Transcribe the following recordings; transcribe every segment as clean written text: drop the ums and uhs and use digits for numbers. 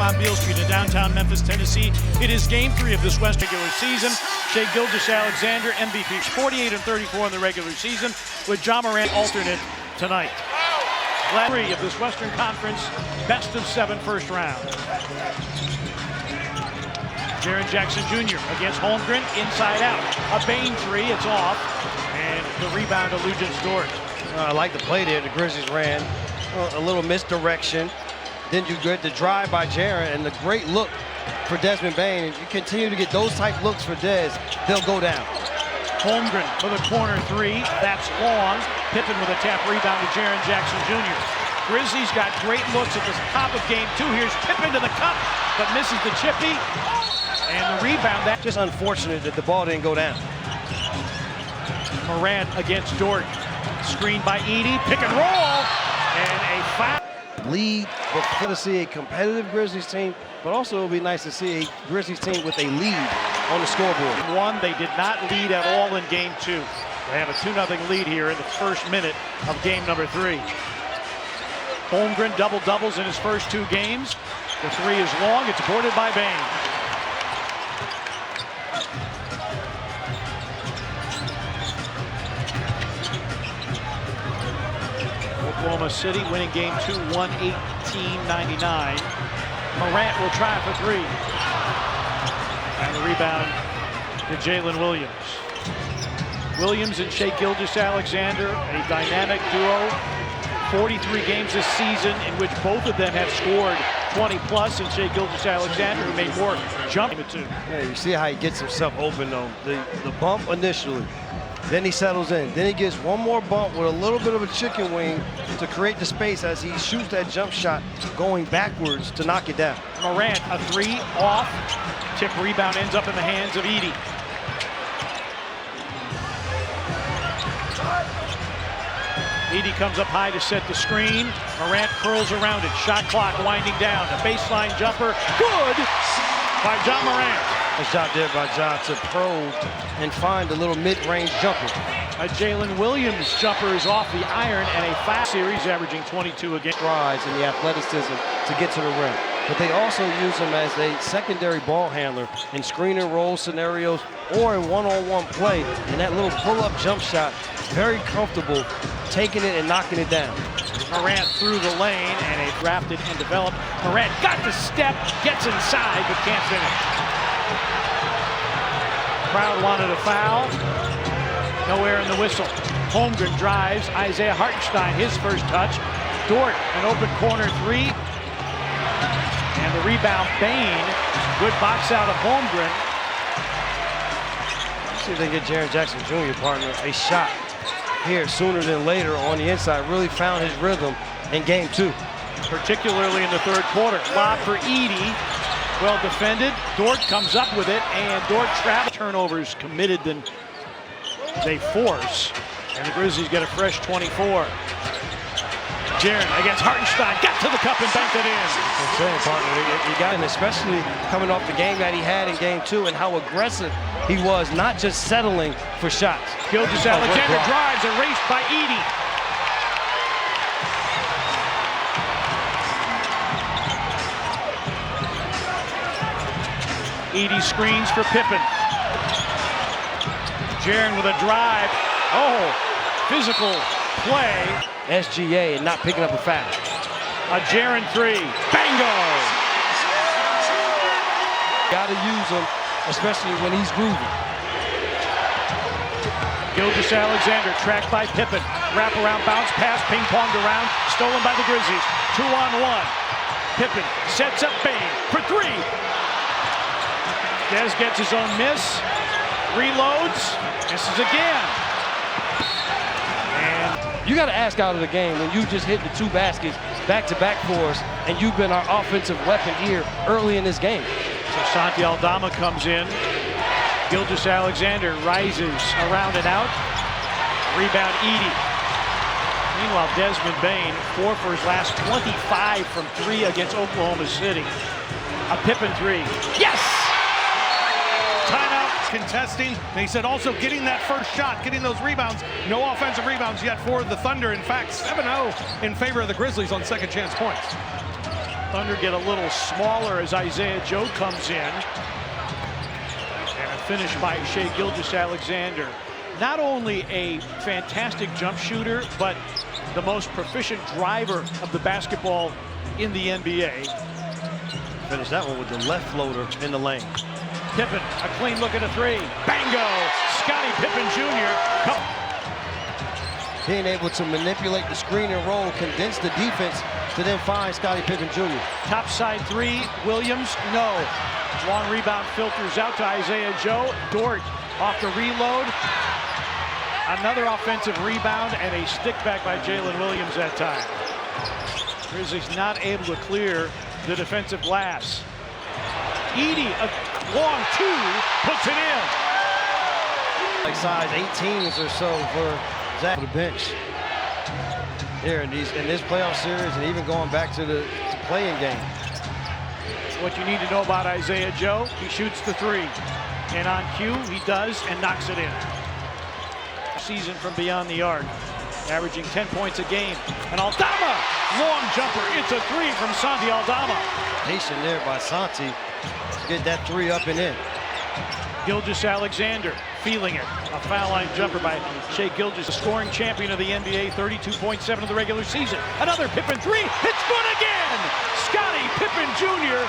on Beale Street in downtown Memphis, Tennessee. It is game 3 of this West regular season. Shai Gilgeous-Alexander, MVP, 48-34 in the regular season, with Ja Morant alternate tonight. Last 3 of this Western Conference best of 7 first round. Jaren Jackson Jr. against Holmgren, inside out. A Bane 3, it's off. And the rebound to Luguentz Dort. I like the play there. The Grizzlies ran a little misdirection. Then you get the drive by Jaren and the great look for Desmond Bane. If you continue to get those type looks for Des, they'll go down. Holmgren for the corner 3. That's long. Pippen with a tap rebound to Jaren Jackson Jr. Grizzlies got great looks at the top of game 2. Here's Pippen to the cup, but misses the chippy. And the rebound. That just unfortunate that the ball didn't go down. Morant against Dort. Screened by Edey. Pick and roll. And a foul. Lead, but good to see a competitive Grizzlies team, but also it'll be nice to see a Grizzlies team with a lead on the scoreboard. They did not lead at all in game 2. They have a 2-0 lead here in the first minute of game number 3. Holmgren double-doubles in his first 2 games. The 3 is long. It's boarded by Bane. Oklahoma City winning game 2, 118-99. Morant will try for 3. And the rebound to Jalen Williams. Williams and Shai Gilgeous-Alexander, a dynamic duo. 43 games this season in which both of them have scored 20+, and Shai Gilgeous-Alexander, who made more jumping to 2. Yeah, you see how he gets himself open though. The bump initially. Then he settles in. Then he gets one more bump with a little bit of a chicken wing to create the space as he shoots that jump shot going backwards to knock it down. Morant, a 3 off. Tip rebound ends up in the hands of Edey. Edey comes up high to set the screen. Morant curls around it. Shot clock winding down. A baseline jumper. Good by Ja Morant. Nice job there by Ja to probe and find a little mid-range jumper. A Jalen Williams jumper is off the iron, and a fast series averaging 22 again. Strides in the athleticism to get to the rim. But they also use him as a secondary ball handler in screen and roll scenarios or in one-on-one play. And that little pull-up jump shot, very comfortable taking it and knocking it down. Morant through the lane, and a drafted and developed. Morant got the step, gets inside, but can't finish. Crowd wanted a foul. Nowhere in the whistle. Holmgren drives. Isaiah Hartenstein, his first touch. Dort, an open corner 3. And the rebound, Bane. Good box out of Holmgren. Let's see if they get Jaren Jackson Jr., partner, a shot here sooner than later on the inside. Really found his rhythm in game 2. Particularly in the 3rd quarter. Lob for Edey. Well defended. Dort comes up with it, and Dort traps. Turnovers committed than they force. And the Grizzlies get a fresh 24. Jaren against Hartenstein. Got to the cup and banked it in. I'm saying, partner, you got him, especially coming off the game that he had in game 2 and how aggressive he was, not just settling for shots. Gilgeous-Alexander drives, erased by Edey. Edey screens for Pippen. Jaren with a drive. Oh, physical play. SGA and not picking up a foul. A Jaren 3. Bango! Got to use him, especially when he's groovy. Gilgeous-Alexander tracked by Pippen. Wraparound bounce pass, ping-ponged around. Stolen by the Grizzlies. 2-on-1. Pippen sets up Bane for 3. Des gets his own miss, reloads, misses again. And you got to ask out of the game when you just hit the 2 baskets back-to-back for us, and you've been our offensive weapon here early in this game. So Santi Aldama comes in. Gilgeous-Alexander rises around and out. Rebound Edey. Meanwhile, Desmond Bane, 4 for his last 25 from 3 against Oklahoma City. A Pippen 3. Yes! Timeout, contesting. And he said also getting that first shot, getting those rebounds. No offensive rebounds yet for the Thunder. In fact, 7-0 in favor of the Grizzlies on second chance points. Thunder get a little smaller as Isaiah Joe comes in. And a finish by Shai Gilgeous-Alexander. Not only a fantastic jump shooter, but the most proficient driver of the basketball in the NBA. Finish that one with the left floater in the lane. Pippen, a clean look at a three. Bango! Scottie Pippen Jr. Being able to manipulate the screen and roll, condense the defense to then find Scottie Pippen Jr. Top side three, Williams, no. Long rebound filters out to Isaiah Joe. Dort off the reload. Another offensive rebound and a stick back by Jalen Williams that time. Grizzlies not able to clear the defensive glass. Edey, a long two, puts it in. Like size 18s or so for Zach on the bench. Here in this playoff series and even going back to the play-in game. What you need to know about Isaiah Joe, he shoots the three. And on cue, he does and knocks it in. Season from beyond the arc, averaging 10 points a game. And Aldama, long jumper, it's a three from Santi Aldama. Patient there by Santi to get that three up and in. Gilgeous-Alexander feeling it. A foul line jumper by Shai Gilgeous, the scoring champion of the NBA, 32.7 of the regular season. Another Pippen three, it's good again! Scottie Pippen Jr.,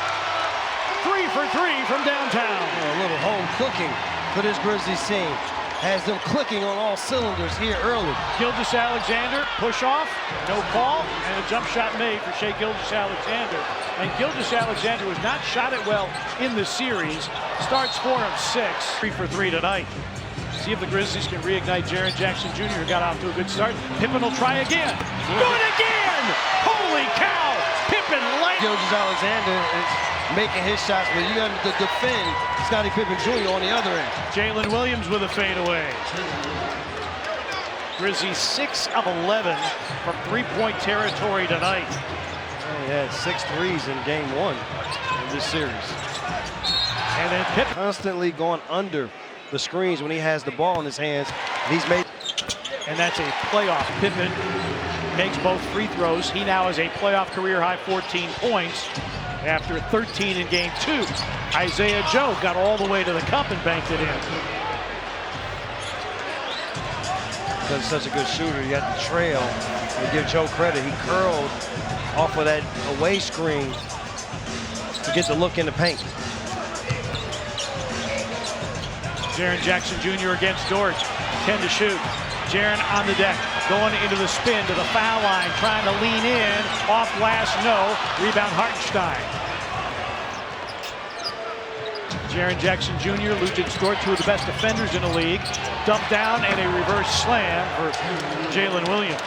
3 for 3 from downtown. A little home cooking for this Grizzlies team. Has them clicking on all cylinders here early. Gilgeous-Alexander, push off, no call, and a jump shot made for Shai Gilgeous-Alexander. And Gilgeous-Alexander was not shot it well in the series. Starts 4 of 6, 3 for 3 tonight. See if the Grizzlies can reignite Jaren Jackson Jr., who got off to a good start. Pippen will try again. Good again! Holy cow! Pippen light. Gilgeous-Alexander is making his shots, but you got to defend Scottie Pippen Jr. on the other end. Jalen Williams with a fadeaway. Grizzlies 6 of 11 from three-point territory tonight. He had 6 threes in game 1 of this series. And then Pippen Constantly going under the screens when he has the ball in his hands. He's made. And that's a playoff. Pippen makes both free throws. He now has a playoff career high 14 points after 13 in game 2. Isaiah Joe got all the way to the cup and banked it in. Because he's such a good shooter, you got the trail. You give Joe credit, he curled off of that away screen to get the look in the paint. Jaren Jackson Jr. against Dort, 10 to shoot. Jaren on the deck, going into the spin to the foul line, trying to lean in, off glass, no. Rebound Hartenstein. Jaren Jackson Jr., Lucic Dort, 2 of the best defenders in the league. Dump down and a reverse slam for Jalen Williams.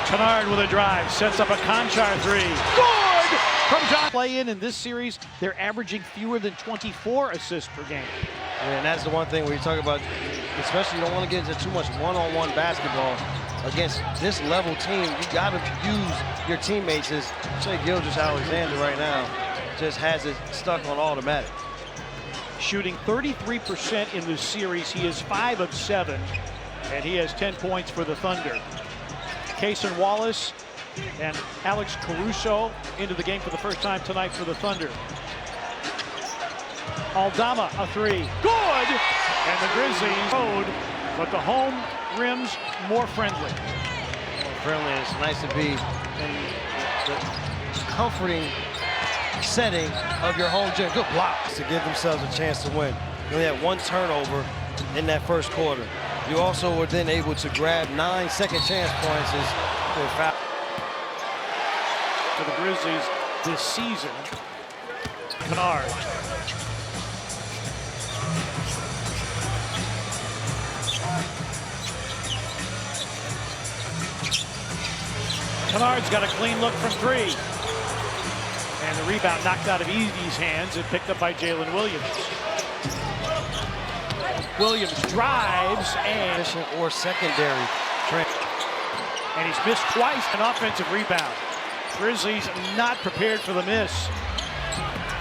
Kennard with a drive, sets up a Conchar three. Good! From John. Play in this series, they're averaging fewer than 24 assists per game. And that's the one thing when you talk about, especially you don't want to get into too much one-on-one basketball against this level team. You got to use your teammates. As Shai Gilgeous-Alexander right now just has it stuck on automatic. Shooting 33% in this series. He is 5 of 7, and he has 10 points for the Thunder. Cason Wallace and Alex Caruso into the game for the first time tonight for the Thunder. Aldama, a three. Good! And the Grizzlies road, but the home rims more friendly. More friendly, and it's nice to be in the comforting setting of your home gym. Good blocks to give themselves a chance to win. You only had 1 turnover in that first quarter. You also were then able to grab 9 second chance points as they foul. For the Grizzlies this season, Kennard. Kennard's got a clean look from 3. And the rebound knocked out of Edey's hands and picked up by Jalen Williams. Williams drives and Or secondary. And he's missed twice an offensive rebound. Grizzlies not prepared for the miss.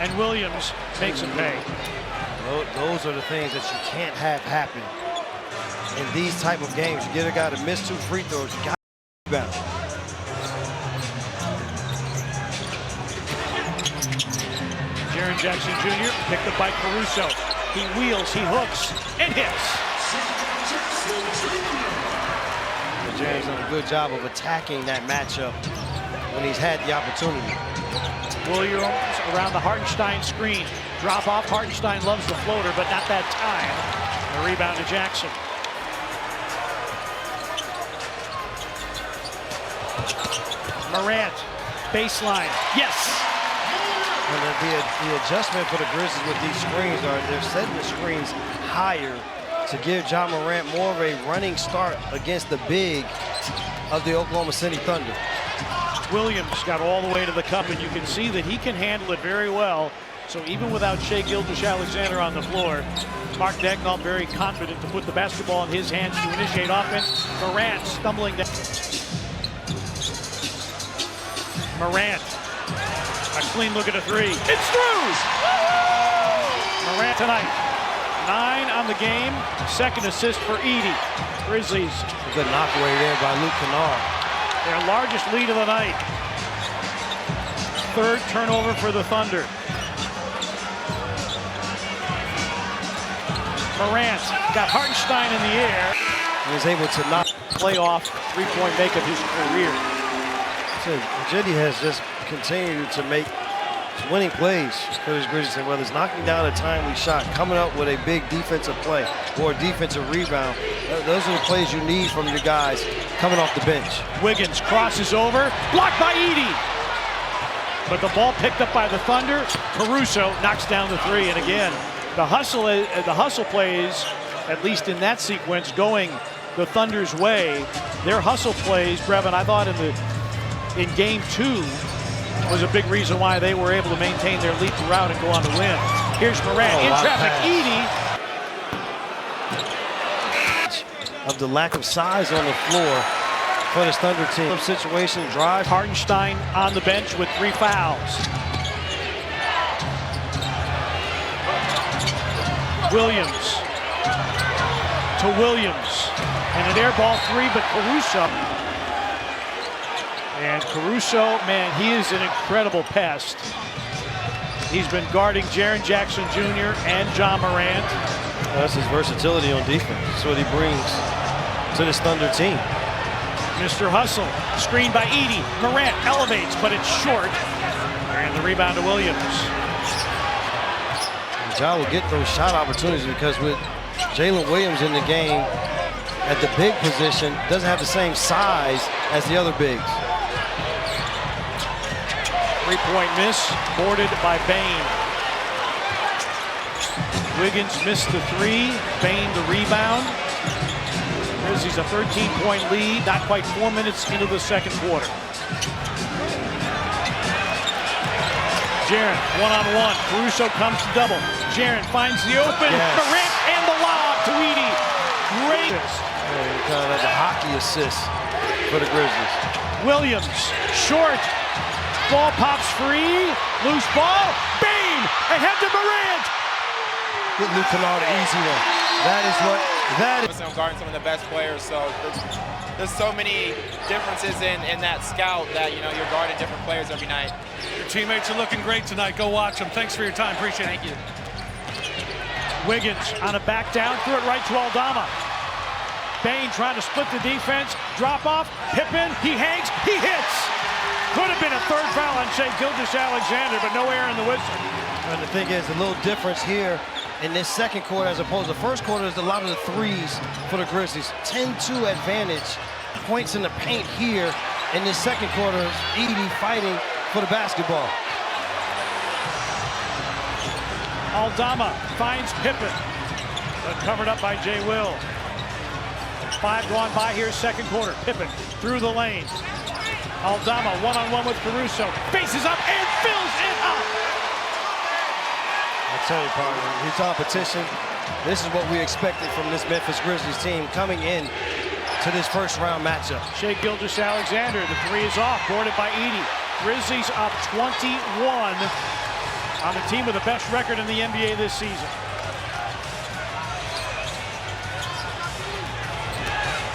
And Williams makes him pay. Those are the things that you can't have happen in these type of games. You get a guy to miss 2 free throws. You got rebound. Jaren Jackson Jr. picked up by Caruso. He wheels, he hooks, and hits. Jaren's done a good job of attacking that matchup when he's had the opportunity. Williams around the Hartenstein screen. Drop off. Hartenstein loves the floater, but not that time. The rebound to Jackson. Morant, baseline. Yes! And the adjustment for the Grizzlies with these screens are they're setting the screens higher to give Ja Morant more of a running start against the big of the Oklahoma City Thunder. Williams got all the way to the cup, and you can see that he can handle it very well. So even without Shai Gilgeous-Alexander on the floor, Mark Daigneault very confident to put the basketball in his hands to initiate offense. Morant stumbling down. Morant, a clean look at a three. It's through! Morant tonight, 9 on the game, second assist for Edey. Grizzlies. A good knockaway there by Luke Kennard. Their largest lead of the night. Third turnover for the Thunder. Morant got Hartenstein in the air. He was able to knock. Playoff three-point make of his career. So Jitty has just continued to make winning plays for his Grizzlies, whether it's knocking down a timely shot, coming up with a big defensive play, or a defensive rebound. Those are the plays you need from your guys coming off the bench. Wiggins crosses over, blocked by Edey. But the ball picked up by the Thunder. Caruso knocks down the three, and again, the hustle plays, at least in that sequence, going the Thunder's way. Their hustle plays, Brevin, I thought in game 2 was a big reason why they were able to maintain their lead throughout and go on to win. Here's Morant in traffic. Edey. Of the lack of size on the floor for this Thunder team. Situation, drive. Hartenstein on the bench with 3 fouls. Williams to Williams. And an air ball 3, but Caruso. And Caruso, man, he is an incredible pest. He's been guarding Jaren Jackson Jr. and Ja Morant. That's his versatility on defense. That's what he brings to this Thunder team. Mr. Hustle, screened by Edey. Morant elevates, but it's short. And the rebound to Williams. And Ja will get those shot opportunities because with Jalen Williams in the game at the big position, doesn't have the same size as the other bigs. Three-point miss, boarded by Bane. Wiggins missed the 3, Bane the rebound. Grizzlies a 13-point lead, not quite 4 minutes into the second quarter. Jaren, one-on-one, Caruso comes to double. Jaren finds the open, Morant and the lob to Edey. Great. Kind of like a hockey assist for the Grizzlies. Williams, short. Ball pops free, loose ball, Bane, ahead to Morant. Get Luke Kennard an easy one. That is. I'm guarding some of the best players, so there's so many differences in that scout that, you know, you're guarding different players every night. Your teammates are looking great tonight. Go watch them. Thanks for your time. Appreciate it. Thank you. Wiggins on a back down, threw it right to Aldama. Bane trying to split the defense, drop off, Pippen, he hangs, he hits. Could have been a third foul on Shai Gilgeous-Alexander, but no air in the whistle. And the thing is, a little difference here in this second quarter as opposed to the first quarter is a lot of the threes for the Grizzlies. 10-2 advantage, points in the paint here. In this second quarter, Edey fighting for the basketball. Aldama finds Pippen, but covered up by Jay Will. 5 gone by here, second quarter. Pippen through the lane. Aldama one-on-one with Caruso, faces up and fills it up. I tell you, partner, his competition, this is what we expected from this Memphis Grizzlies team coming in to this first round matchup. Shai Gilgeous-Alexander, the 3 is off, boarded by Edey. Grizzlies up 21 on the team with the best record in the NBA this season.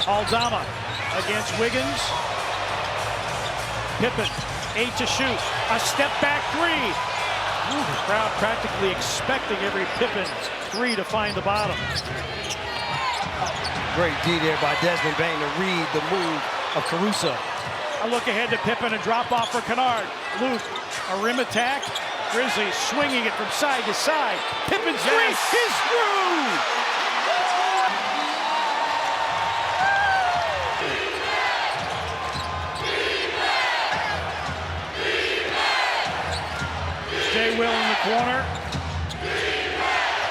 Aldama against Wiggins. Pippen, 8 to shoot. A step back three. Ooh, the crowd practically expecting every Pippen three to find the bottom. Great D there by Desmond Bane to read the move of Caruso. A look ahead to Pippen, a drop off for Kennard. Luke, a rim attack. Grizzlies swinging it from side to side. Pippen's three is through! Jay Will in the corner.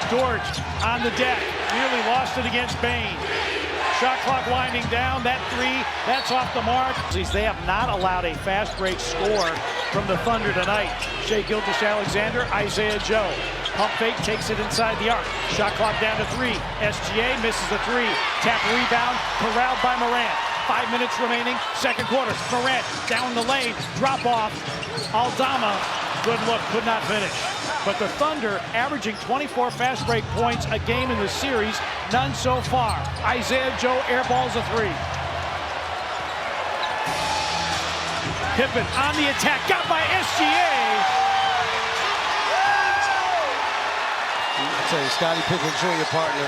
George on the deck. Nearly lost it against Bane. Shot clock winding down. That three, that's off the mark. They have not allowed a fast break score from the Thunder tonight. Shai Gilgeous-Alexander, Isaiah Joe. Pump fake takes it inside the arc. Shot clock down to 3. SGA misses the 3. Tap rebound, corralled by Morant. 5 minutes remaining, second quarter. Morant down the lane, drop off. Aldama, good look, could not finish. But the Thunder averaging 24 fast break points a game in the series, none so far. Isaiah Joe airballs a 3. Pippen on the attack, got by SGA. I tell you, Scottie Pippen Jr. partner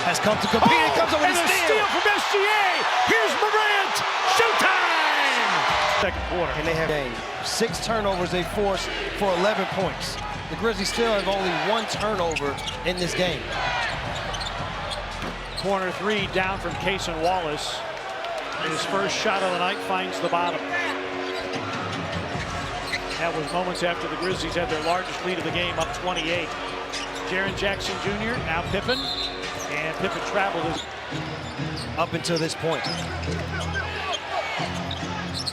has come to compete. Oh, It comes over and the a steal from SGA. Here's Morant. Showtime! Second quarter. And they have 6 turnovers they forced for 11 points. The Grizzlies still have only 1 turnover in this game. Corner 3 down from Cason Wallace. And his first shot of the night finds the bottom. That was moments after the Grizzlies had their largest lead of the game, up 28. Jaren Jackson Jr., now Pippen. And Pippen traveled Up until this point.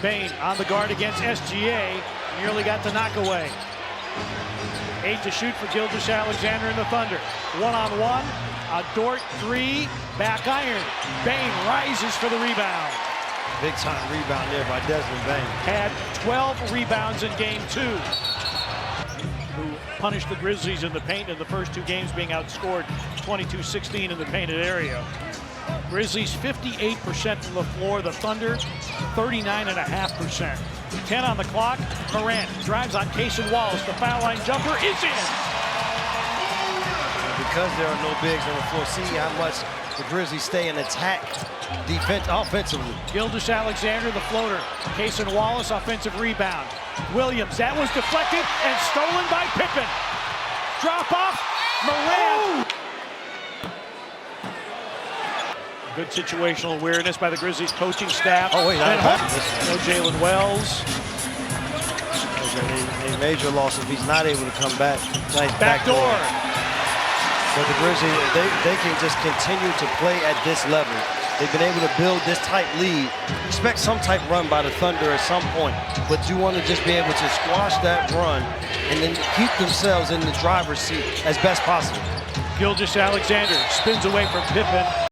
Bane on the guard against SGA. Nearly got the knockaway. 8 to shoot for Gilgeous-Alexander and the Thunder. 1-on-1. A Dort 3. Back iron. Bane rises for the rebound. Big time rebound there by Desmond Bane. Had 12 rebounds in game 2. Who punished the Grizzlies in the paint in the first 2 games, being outscored 22-16 in the painted area. Grizzlies 58% from the floor. The Thunder 39.5%. 10 on the clock. Morant drives on Cason Wallace. The foul line jumper is in. And because there are no bigs on the floor, see how much the Grizzlies stay in attack offensively. Gilgeous-Alexander, the floater. Cason Wallace, offensive rebound. Williams, that was deflected and stolen by Pippen. Drop off, Morant. Good situational awareness by the Grizzlies coaching staff. Oh, wait, no Jalen Wells. A major loss if he's not able to come back. Nice Backdoor. But the Grizzlies, they can just continue to play at this level. They've been able to build this tight lead. Expect some type run by the Thunder at some point, but you want to just be able to squash that run and then keep themselves in the driver's seat as best possible. Gilgeous-Alexander spins away from Pippen.